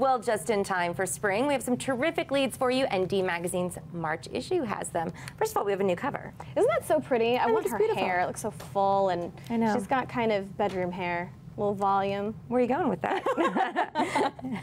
Well, just in time for spring, we have some terrific leads for you, and D Magazine's March issue has them. First of all, we have a new cover. Isn't that so pretty? I want her beautiful hair. It looks so full, and I know. She's got kind of bedroom hair. Little volume. Where are you going with that?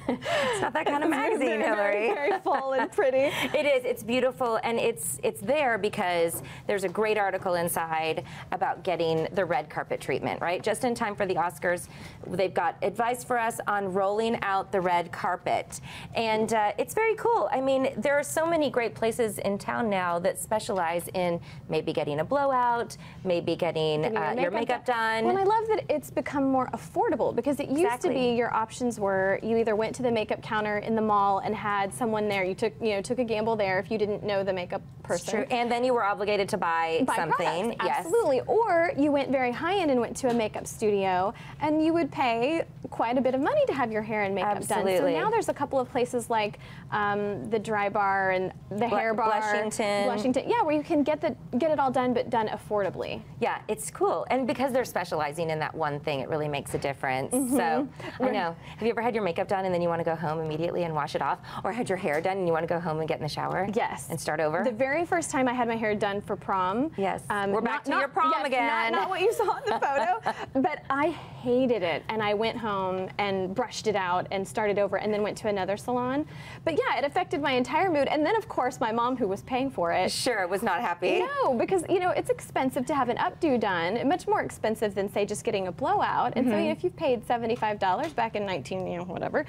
It's not that kind of magazine, Hillary. Very full and pretty. It is. It's beautiful, and it's there because there's a great article inside about getting the red carpet treatment, right? Just in time for the Oscars, they've got advice for us on rolling out the red carpet, and it's very cool. I mean, there are so many great places in town now that specialize in maybe getting a blowout, maybe getting your makeup done. Well, I love that it's become more affordable, because it used to be your options were you either went to the makeup counter in the mall and had someone there. You took a gamble there if you didn't know the makeup person. It's true. And then you were obligated to buy something. Yes. Absolutely. Or you went very high end and went to a makeup studio, and you would pay quite a bit of money to have your hair and makeup done. So now there's a couple of places like the Dry Bar and the Hair Bar, Blushington, yeah, where you can get it all done, but done affordably. Yeah, it's cool, and because they're specializing in that one thing, it really makes a difference. So I know. Have you ever had your makeup done and then you want to go home immediately and wash it off, or had your hair done and you want to go home and get in the shower? Yes. And start over? The very first time I had my hair done for prom. Yes. We're back to your prom again. Not what you saw in the photo, but I hated it, and I went home and brushed it out and started over, and then went to another salon. But yeah, it affected my entire mood, and then of course my mom, who was paying for it, was not happy. No, because it's expensive to have an updo done, much more expensive than say just getting a blowout. And so if you've paid $75 back in 19 whatever,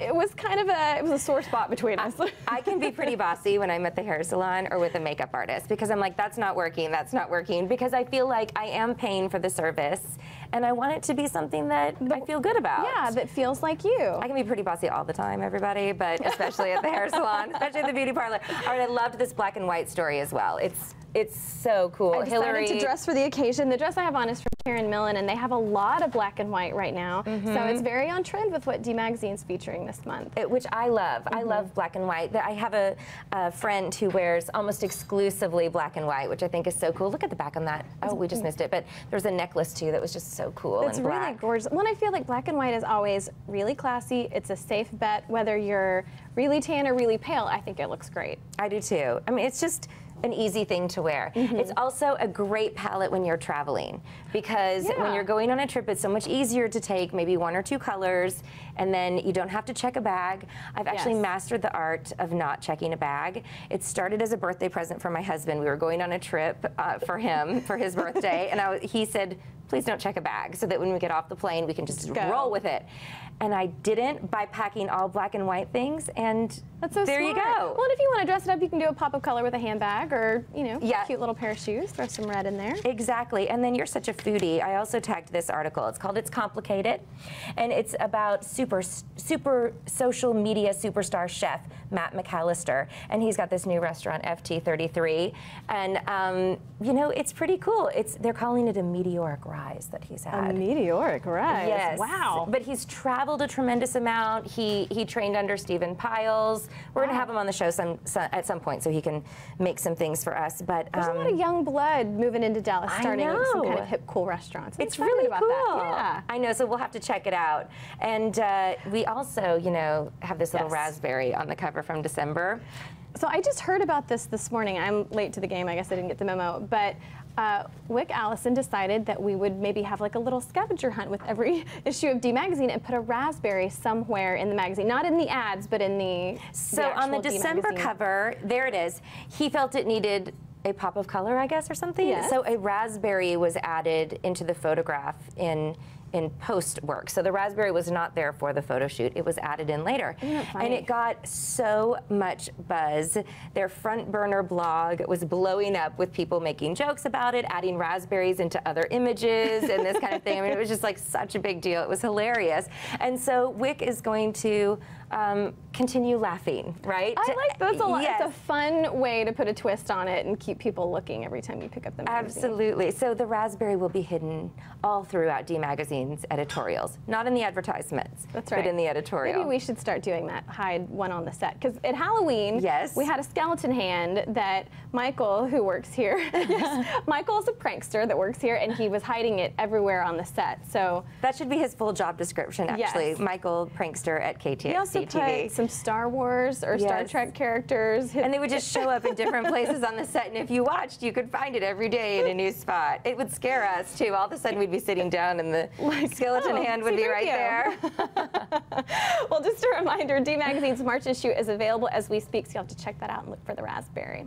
it was kind of a sore spot between us. I can be pretty bossy when I'm at the hair salon or with a makeup artist, because I'm like, that's not working, because I feel like I am paying for the service, and I want it to be something that I feel good about. Yeah, that feels like you. I can be pretty bossy all the time, everybody, but especially at the hair salon, especially at the beauty parlor. All right, I loved this black and white story as well. It's so cool. I decided to dress for the occasion. The dress I have on is from Karen Millen, and they have a lot of black and white right now. So it's very on trend with what D Magazine's featuring this month. Which I love. I love black and white. I have a friend who wears almost exclusively black and white, which I think is so cool. Look at the back on that. Oh, we just missed it. But there's a necklace, too, that was just so cool. It's really gorgeous. Well, I feel like black and white is always really classy. It's a safe bet. Whether you're really tan or really pale, I think it looks great. I do, too. I mean, it's just an easy thing to wear. It's also a great palette when you're traveling, because when you're going on a trip, it's so much easier to take maybe one or two colors, and then you don't have to check a bag. I've actually mastered the art of not checking a bag. It started as a birthday present for my husband. We were going on a trip for him for his birthday, and he said, please don't check a bag, so that when we get off the plane, we can just roll with it. And I didn't, by packing all black and white things, and that's so there smart. you go. Well, and if you want to dress it up, you can do a pop of color with a handbag, or a cute little pair of shoes. Throw some red in there. Exactly. And then you're such a foodie. I also tagged this article. It's called "It's Complicated," and it's about super social media superstar chef Matt McAllister, and he's got this new restaurant, FT33, and it's pretty cool. They're calling it a meteoric rise that he's had. A meteoric rise. Yes. Wow. But he's traveled a tremendous amount. He trained under Stephen Piles. We're going to have him on the show at some point so he can make some things for us. But there's a lot of young blood moving into Dallas, starting some kind of hip, cool restaurants. It's really about cool. That. Yeah. I know, so we'll have to check it out. And we also, have this little raspberry on the cover from December. So I just heard about this morning. I'm late to the game. I guess I didn't get the memo. But Wick Allison decided that we would maybe have like a little scavenger hunt with every issue of D Magazine and put a raspberry somewhere in the magazine. Not in the ads, but in the on the December cover, there it is. He felt it needed a pop of color, I guess, or something. Yes. So a raspberry was added into the photograph in post work. So the raspberry was not there for the photo shoot. It was added in later. And it got so much buzz. Their front burner blog was blowing up with people making jokes about it, adding raspberries into other images and this kind of thing. I mean, it was just like such a big deal. It was hilarious. And so Wick is going to continue laughing, right? I like those a lot. Yes. It's a fun way to put a twist on it and keep people looking every time you pick up the magazine. Absolutely. So the raspberry will be hidden all throughout D Magazine's editorials, not in the advertisements, that's right, but in the editorial. Maybe we should start doing that, hide one on the set. Because at Halloween, yes, we had a skeleton hand that Michael, who works here, Michael's a prankster that works here, and he was hiding it everywhere on the set. So that should be his full job description, actually. Yes. Michael, prankster at KTXD-TV. He also put some Star Wars or Star Trek characters. And they would just show up in different places on the set, and if you watched, you could find it every day in a new spot. It would scare us, too. All of a sudden, we'd be sitting down, and the skeleton hand would be right there. Well, just a reminder, D Magazine's March issue is available as we speak, so you'll have to check that out and look for the raspberry.